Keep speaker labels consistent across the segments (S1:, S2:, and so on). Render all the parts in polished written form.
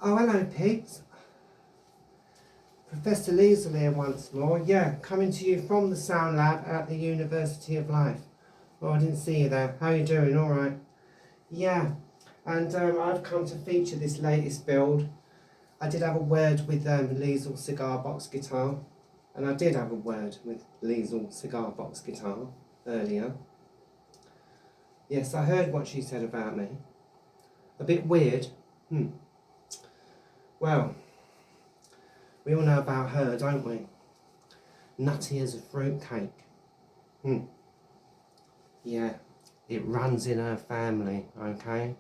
S1: Oh, hello, pigs. Professor Liesel here once more. Yeah, coming to you from the Sound Lab at the University of Life. Oh, I didn't see you there. How are you doing? All right. Yeah, and I've come to feature this latest build. I did have a word with Liesel Cigar Box Guitar, and I did have a word with Liesel Cigar Box Guitar earlier. Yes, I heard what she said about me. A bit weird. Well, we all know about her, don't we? Nutty as a fruitcake. Yeah, it runs in her family, okay?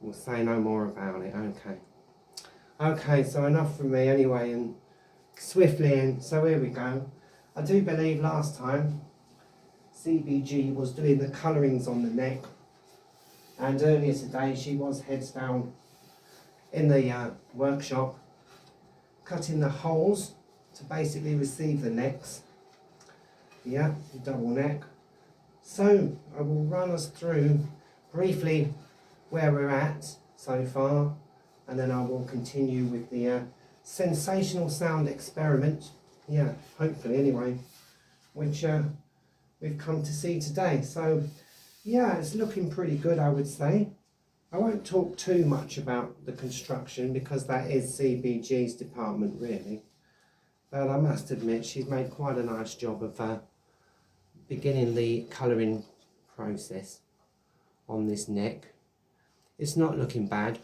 S1: We'll say no more about it, okay? Okay, so enough from me anyway, and swiftly in. So here we go. I do believe last time CBG was doing the colourings on the neck, and earlier today she was heads down in the workshop cutting the holes to basically receive the necks. Yeah, double neck. So I will run us through briefly where we're at so far, and then I will continue with the Sensational Sound Experiment, yeah, hopefully anyway, which we've come to see today. So yeah, it's looking pretty good, I would say. I won't talk too much about the construction because that is CBG's department really, but I must admit she's made quite a nice job of beginning the colouring process on this neck. It's not looking bad,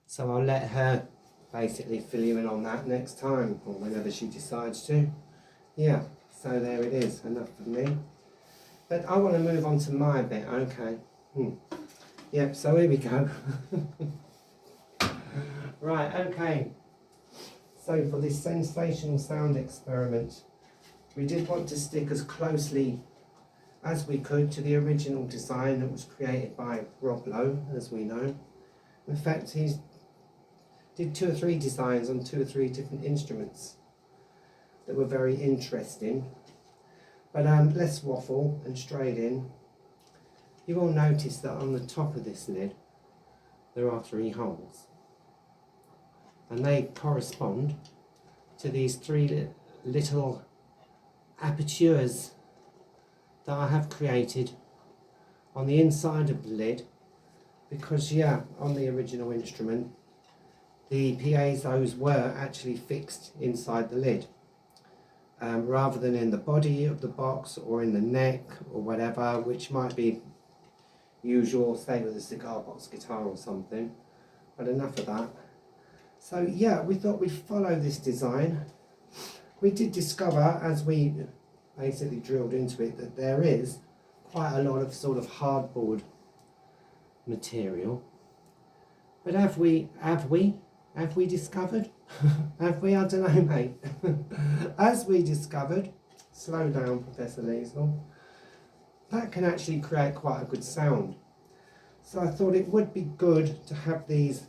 S1: so I'll let her basically fill you in on that next time, or whenever she decides to. Yeah, so there it is, enough of me. But I want to move on to my bit, okay. Yep, so here we go. Right, okay. So for this Sensational Sound Experiment, we did want to stick as closely as we could to the original design that was created by Rob Lowe, as we know. In fact, he did 2 or 3 designs on 2 or 3 different instruments that were very interesting. But let's waffle and straight in. You will notice that on the top of this lid there are 3 holes, and they correspond to these 3 little apatures that I have created on the inside of the lid, because yeah, on the original instrument the piezos were actually fixed inside the lid, rather than in the body of the box or in the neck or whatever, which might be usual, say with a cigar box guitar or something. But enough of that. So yeah, we thought we'd follow this design. We did discover, as we basically drilled into it, that there is quite a lot of sort of hardboard material. But have we discovered? Have we? I don't know, mate. As we discovered, slow down, Professor Liesel, that can actually create quite a good sound. So I thought it would be good to have these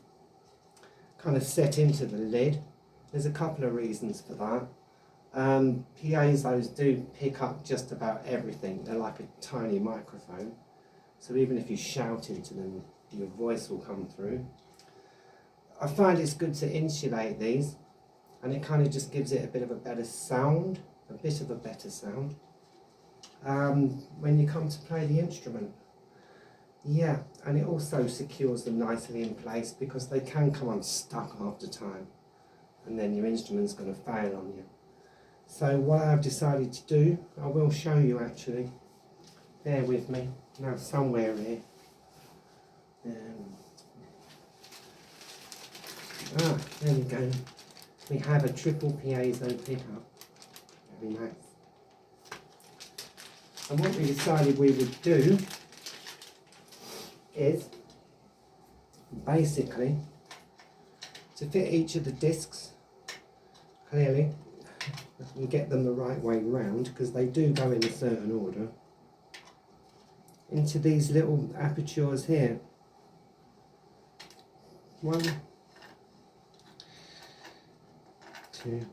S1: kind of set into the lid. There's a couple of reasons for that. Piezos do pick up just about everything. They're like a tiny microphone. So even if you shout into them, your voice will come through. I find it's good to insulate these, and it kind of just gives it a bit of a better sound, when you come to play the instrument. Yeah, and it also secures them nicely in place, because they can come unstuck after time, and then your instrument's going to fail on you. So what I've decided to do, I will show you actually. Bear with me. Now somewhere here. There we go. We have a triple piezo pickup. Very nice. And what we decided we would do is basically to fit each of the discs clearly and get them the right way round, because they do go in a certain order, into these little apatures here. 1, 2,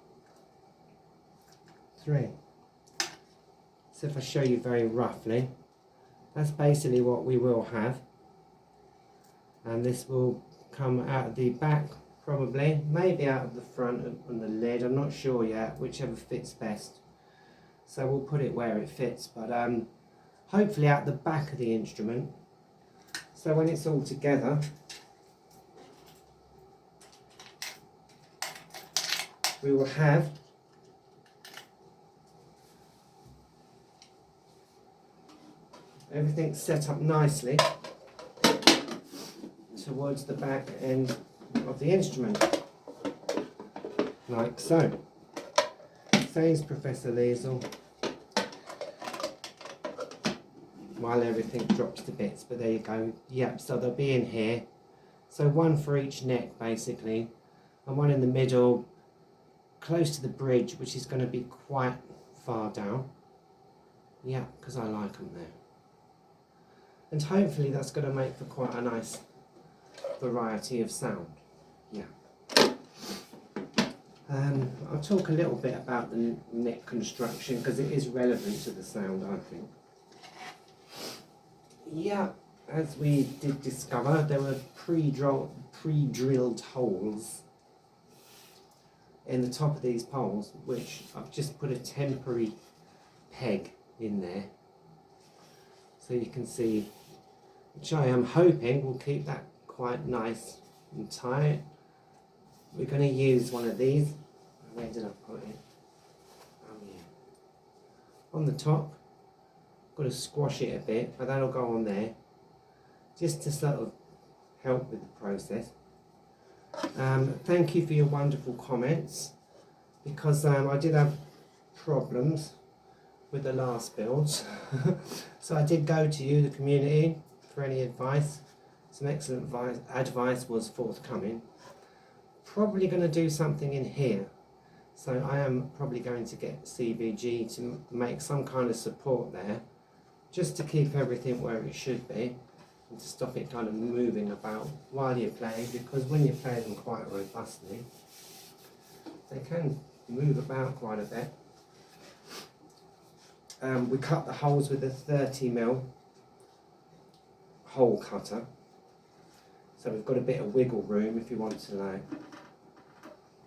S1: 3. So if I show you very roughly, that's basically what we will have, and this will come out of the back, probably, maybe out of the front on the lid, I'm not sure yet, whichever fits best. So we'll put it where it fits, but hopefully out the back of the instrument. So when it's all together, we will have everything set up nicely towards the back end of the instrument, like so. Says Professor Liesel, while everything drops to bits, but there you go. Yep, so they'll be in here. So one for each neck basically, and one in the middle, close to the bridge, which is going to be quite far down. Yeah, because I like them there. And hopefully that's going to make for quite a nice variety of sound. Yeah. I'll talk a little bit about the neck construction because it is relevant to the sound, I think. Yeah, as we did discover, there were pre-drilled holes in the top of these poles, which I've just put a temporary peg in there, so you can see, which I am hoping will keep that quite nice and tight. We're going to use one of these. Where did I put it? Oh yeah, on the top. Got to squash it a bit, but that'll go on there, just to sort of help with the process. Thank you for your wonderful comments, because I did have problems with the last builds. So I did go to you, the community, for any advice. Some excellent advice was forthcoming. Probably going to do something in here. So I am probably going to get CBG to make some kind of support there, just to keep everything where it should be, and to stop it kind of moving about while you're playing, because when you play them quite robustly, they can move about quite a bit. We cut the holes with a 30mm hole cutter, so we've got a bit of wiggle room if you want to like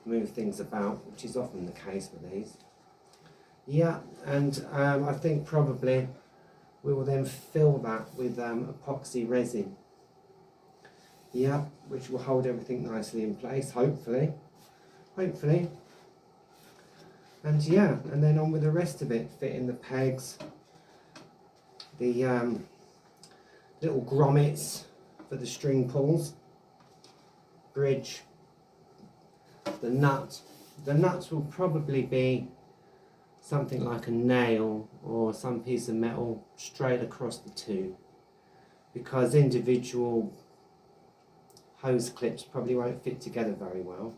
S1: move things about, which is often the case with these. Yeah, and I think probably we will then fill that with epoxy resin. Yeah, which will hold everything nicely in place, hopefully. Hopefully. And yeah, and then on with the rest of it, fitting the pegs, the little grommets for the string pulls, bridge, the nut. The nuts will probably be something like a nail or some piece of metal straight across the two, because individual hose clips probably won't fit together very well,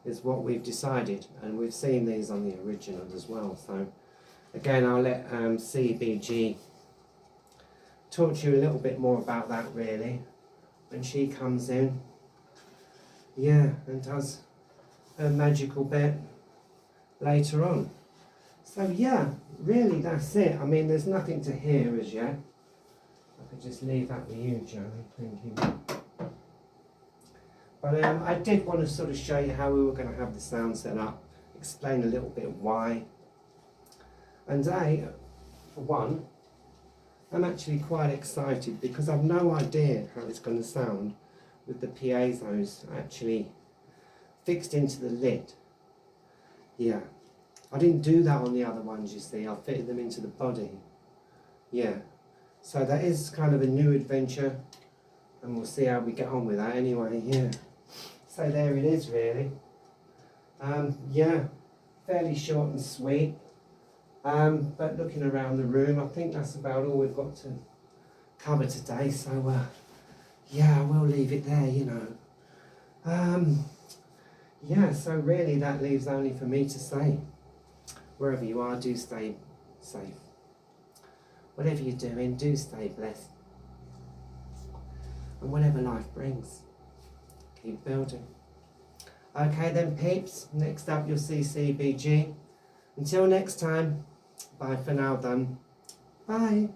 S1: is what we've decided, and we've seen these on the original as well. So again, I'll let CBG talk to you a little bit more about that really when she comes in, yeah, and does her magical bit later on. So yeah, really that's it. I mean, there's nothing to hear as yet. I could just leave that with you, Joey. Thank you. But I did want to sort of show you how we were going to have the sound set up, explain a little bit why. And for one, I'm actually quite excited because I've no idea how it's going to sound with the piezos actually fixed into the lid. Yeah. I didn't do that on the other ones, you see. I fitted them into the body. Yeah. So that is kind of a new adventure, and we'll see how we get on with that anyway. Yeah. So there it is really. Yeah, fairly short and sweet. But looking around the room, I think that's about all we've got to cover today. So yeah, we'll leave it there, you know. Yeah, so really that leaves only for me to say, wherever you are, do stay safe. Whatever you're doing, do stay blessed. And whatever life brings, keep building. Okay then peeps, next up you'll see CBG. Until next time, bye for now then. Bye.